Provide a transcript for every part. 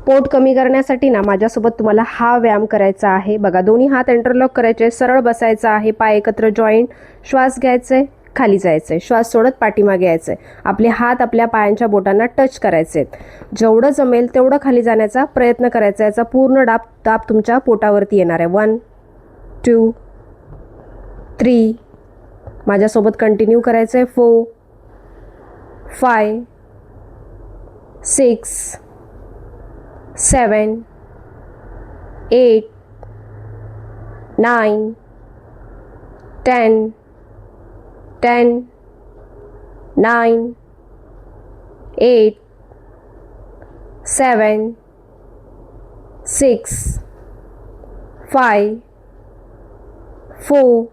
पोट कमी करण्यासाठी ना माझ्यासोबत तुम्हाला हा व्यायाम करायचा आहे। बघा, दोन्ही हात इंटरलॉक करायचे, सरळ बसायचं आहे, पाय एकत्र जॉईंट, श्वास घ्यायचे, खाली जायचे, श्वास सोडत पाठीमागे यायचे, आपले हात आपल्या पायांच्या बोटांना टच करायचे, जेवढं जमेल तेवढं खाली जाण्याचा प्रयत्न करायचा। याचा पूर्ण दाब तुमच्या पोटावरती येणार आहे। 1 2 3 माझ्यासोबत कंटिन्यू करायचं आहे। 4 5 6 7 8 9 10 10 9 8 7 6 5 4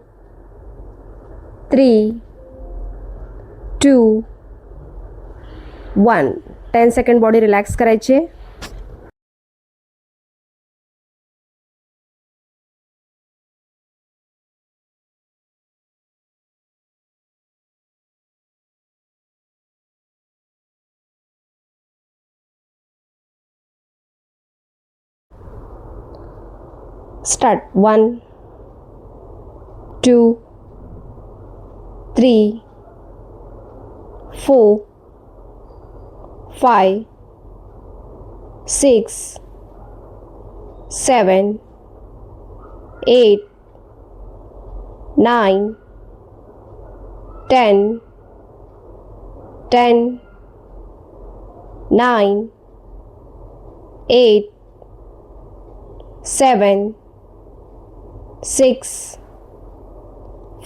3 2 1 10 सेकंड बॉडी रिलॅक्स करायची। स्टार्ट। 1 2 3 4 5 6 7 8 9 10 10 9 8 7 6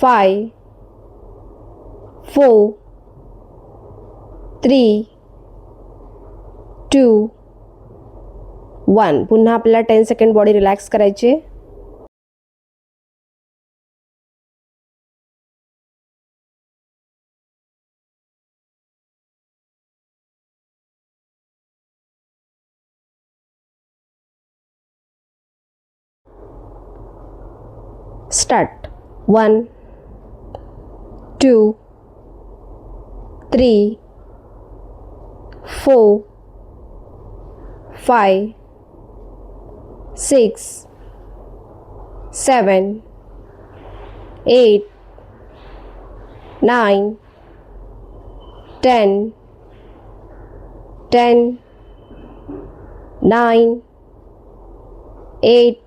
5 4 3 2 1 पुन्हा आपल्याला 10 सेकंड बॉडी रिलॅक्स करायची। स्टार्ट। 1 2 3 4 5 6 7 8 9 10 10 9 8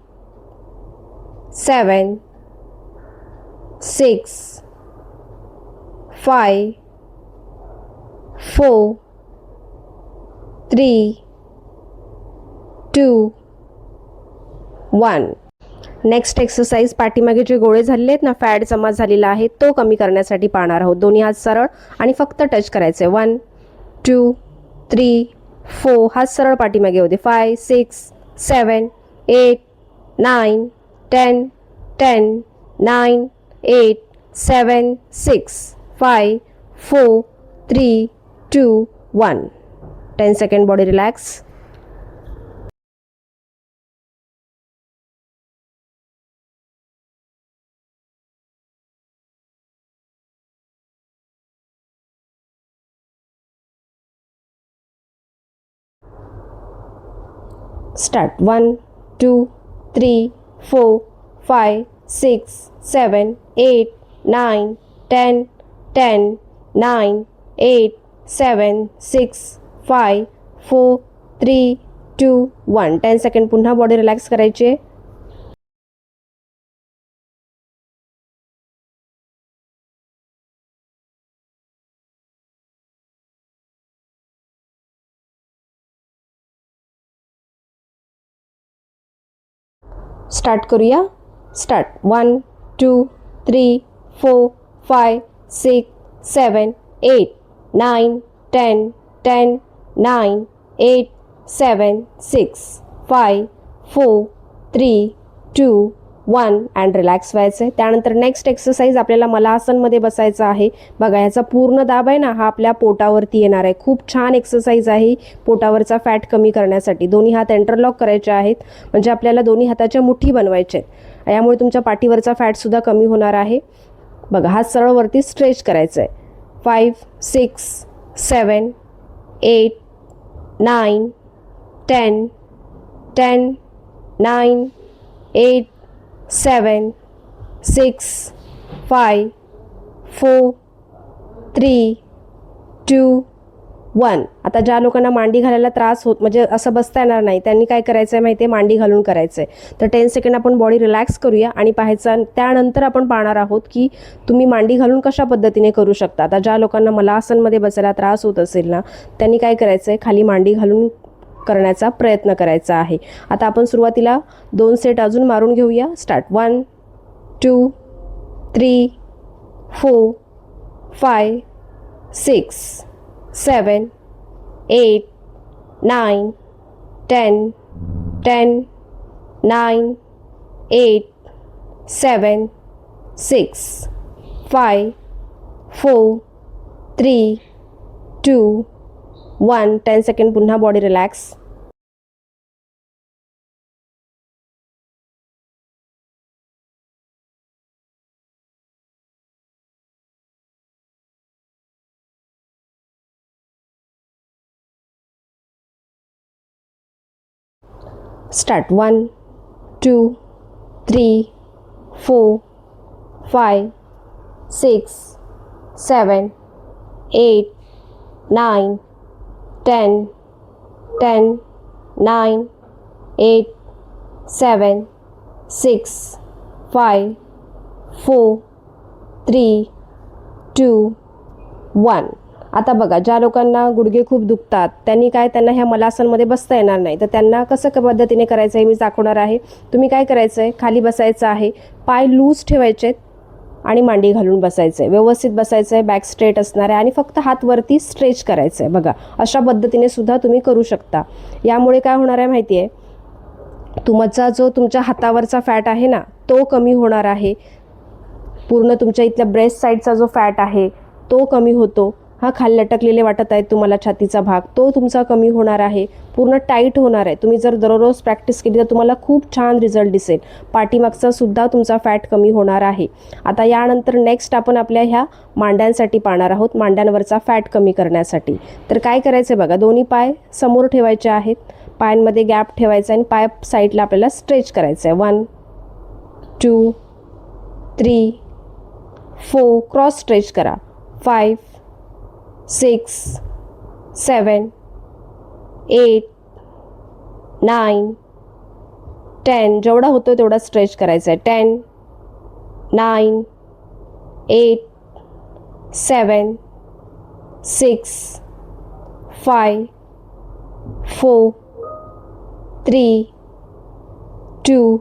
7 6 5 4 3 2 1 नेक्स्ट एक्सरसाइज, पाठीमागे जे गोळे झालेले आहेत ना, फॅट जमा झालेला आहे तो कमी करण्यासाठी पाहणार आहोत। दोन्ही हात सरळ आणि फक्त टच करायचे। 1 2 3 4 हात सरळ पाठीमागे होते। 5 6 7 8 9 10 10 9 8 7 6 5 4 3 2 1 10 second body relax. Start. 1 2 3 4 5 6 7 8 9 10 10 9 8 7 6 5 4 3 2 1 10 second पुन्हा बॉडी रिलॅक्स करायची। स्टार्ट करूया। स्टार्ट। 1 2 3 4 5 6 7 8 9 10 10 9 8 7 6 5 4 3 2 1 अँड रिलॅक्स व्हायचं। त्यानंतर नेक्स्ट एक्सरसाइज आपल्याला मलासनमध्ये बसायचं आहे। बघा, ह्याचा पूर्ण दाब आहे ना हा आपल्या पोटावरती येणार आहे। खूप छान एक्सरसाइज आहे पोटावरचा फॅट कमी करण्यासाठी। दोन्ही हात इंटरलॉक करायचे आहेत, म्हणजे आपल्याला दोन्ही हाताच्या मुठी बनवायचे आहेत। यामुळे तुमच्या पाठीवरचा फॅटसुद्धा कमी होणार आहे। बघा, हात सरळ वरती स्ट्रेच करायचं आहे। 5 6 7 8 9 10 10, 9, 8, 7, 6, 5, 4, 3, 2, 1. आता ज्या लोकांना मांडी घालायला त्रास होत म्हणजे असं बसता येणार नाही त्यांनी काय करायचं आहे माहिती आहे, मांडी घालून करायचं आहे. तर 10 सेकंड आपण बॉडी रिलॅक्स करूया आणि पाहायचं. त्यानंतर आपण पाहणार आहोत की तुम्ही मांडी घालून कशा पद्धतीने करू शकता. आता ज्या लोकांना मलासनमध्ये बसायला त्रास होत असेल ना त्यांनी काय करायचं आहे, खाली मांडी घालून करण्याचा प्रयत्न करायचा आहे. आता आपण सुरुवातीला 2 सेट अजून मारून घेऊया. स्टार्ट. 1, 2, 3, 4, 5, 6, 7, 8, 9, 10, 10, 9, 8, 7, 6, 5, 4, 3, 2, 1. 10 सेकंड पुन्हा बॉडी रिलॅक्स. स्टार्ट. 1, 2, 3, 4, 5, 6, 7, 8, 9, 10, 10, 9, 8, 7, 6, 5, 4, 3, 2, 1. आता बघा ज्या लोकांना गुडघे खूप दुखतात त्यांनी त्यांना ह्या मलासनमध्ये बसता येणार नाही. तर त्यांना कसं पद्धतीने करायचं आहे मी दाखवणार आहे. तुम्ही काय करायचं आहे, खाली बसायचं आहे, पाय लूज ठेवायचे आहेत आणि मांडी घालून बसायचं आहे. व्यवस्थित बसायचं आहे, बॅक स्ट्रेट असणार आहे आणि फक्त हात वरती स्ट्रेच करायचं आहे. बघा अशा पद्धतीने सुद्धा तुम्ही करू शकता. यामुळे काय होणार आहे माहिती आहे, तुमचा जो तुमच्या हातावरचा फॅट आहे ना तो कमी होणार आहे. पूर्ण तुमच्या इथल्या ब्रेस्ट साईडचा जो फॅट आहे तो कमी होतो. हा खाली लटकलेले वाटत आहेत तुम्हाला छातीचा भाग तो तुमचा कमी होणार आहे, पूर्ण टाईट होणार आहे. तुम्ही जर दररोज प्रॅक्टिस केली तर तुम्हाला खूप छान रिझल्ट दिसेल. पाठीमागचा सुद्धा तुमचा फॅट कमी होणार आहे. आता यानंतर नेक्स्ट आपण आपल्या ह्या मांड्यांसाठी पाहणार आहोत, मांड्यांवरचा फॅट कमी करण्यासाठी. तर काय करायचं बघा, दोन्ही पाय समोर ठेवायचे आहेत, पायांमध्ये गॅप ठेवायचा आणि पाय साईडला आपल्याला स्ट्रेच करायचं आहे. 1, 2, 3, 4 क्रॉस स्ट्रेच करा. 5, 6, 7, 8, 9, 10. जेवढा होतो तेवढा स्ट्रेच करायचा आहे. 10, 9, 8, 7, 6, 5, 4, 3, 2,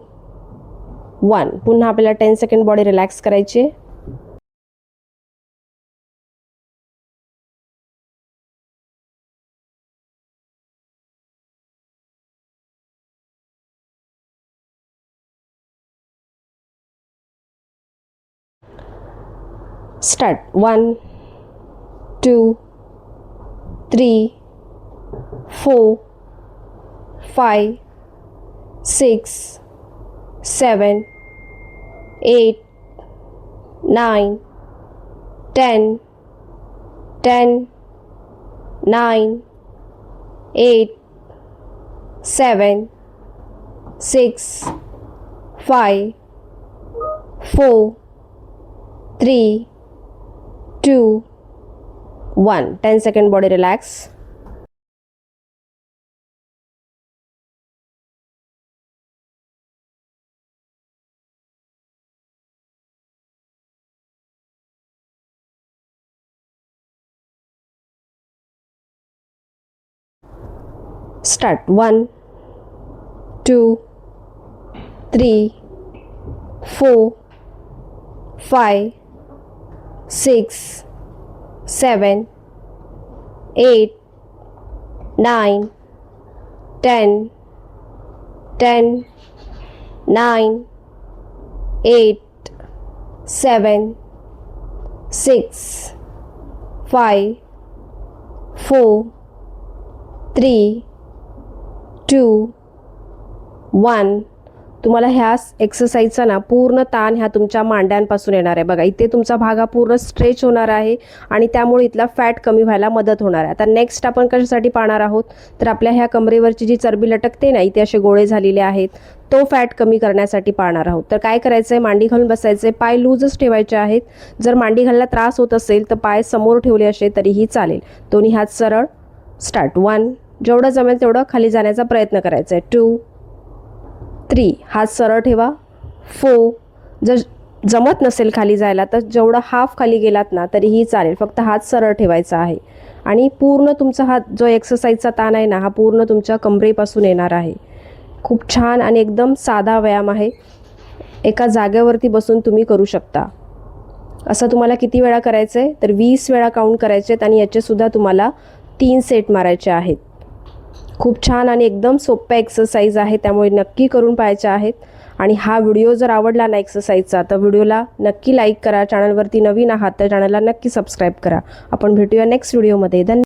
1. पुन्हा आपल्याला 10 सेकंड बॉडी रिलॅक्स करायची आहे. Start. 1, 2, 3, 4, 5, 6, 7, 8, 9, 10, 10, 9, 8, 7, 6, 5, 4, 3, 2, 1. 10 second body relax. Start. 1, 2, 3, 4, 5, 6, 7, 8, 9, 10, 10, 9, 8, 7, 6, 5, 4, 3, 2, 1. तुम्हाला ह्या एक्सरसाइजचा ना पूर्ण ताण ह्या तुमच्या मांड्यांपासून येणार आहे. बघा इथे तुमचा भाग हा पूर्ण स्ट्रेच होणार आहे आणि त्यामुळे इथला फॅट कमी व्हायला मदत होणार आहे. आता नेक्स्ट आपण कशासाठी पाहणार आहोत तर आपल्या ह्या कमरेवरची जी चरबी लटकते ना, इथे असे गोळे झालेले आहेत, तो फॅट कमी करण्यासाठी पाहणार आहोत. तर काय करायचं आहे, मांडी घालून बसायचे, पाय लूजच ठेवायचे आहेत. जर मांडी घालायला त्रास होत असेल तर पाय समोर ठेवले असे तरीही चालेल. दोन्ही हात सरळ. स्टार्ट. 1, जेवढं जमेल तेवढं खाली जाण्याचा प्रयत्न करायचा आहे. 2, 3, हात सरळ ठेवा. 4, जर जमत नसेल खाली जायला तर जेवढं हाफ खाली गेलात ना तरीही चालेल, फक्त हात सरळ ठेवायचा आहे. आणि पूर्ण तुमचा हा जो एक्सरसाइजचा ताण आहे ना, हा पूर्ण तुमच्या कमरेपासून येणार आहे. खूप छान आणि एकदम साधा व्यायाम आहे. एका जागेवरती बसून तुम्ही करू शकता. असं तुम्हाला किती वेळा करायचं आहे तर 20 वेळा काउंट करायचे आहेत आणि याचेसुद्धा तुम्हाला 3 सेट मारायचे आहेत. खूप छान आणि एकदम सोप्या एक्सरसाइज आहे, त्यामुळे नक्की करून पाहायच्या आहेत. आणि हा व्हिडिओ जर आवडला ना एक्सरसाइजचा तर व्हिडिओला नक्की लाईक करा. चॅनलवरती नवीन आहात तर चॅनलला नक्की सबस्क्राईब करा. आपण भेटूया नेक्स्ट व्हिडिओमध्ये. धन्यवाद.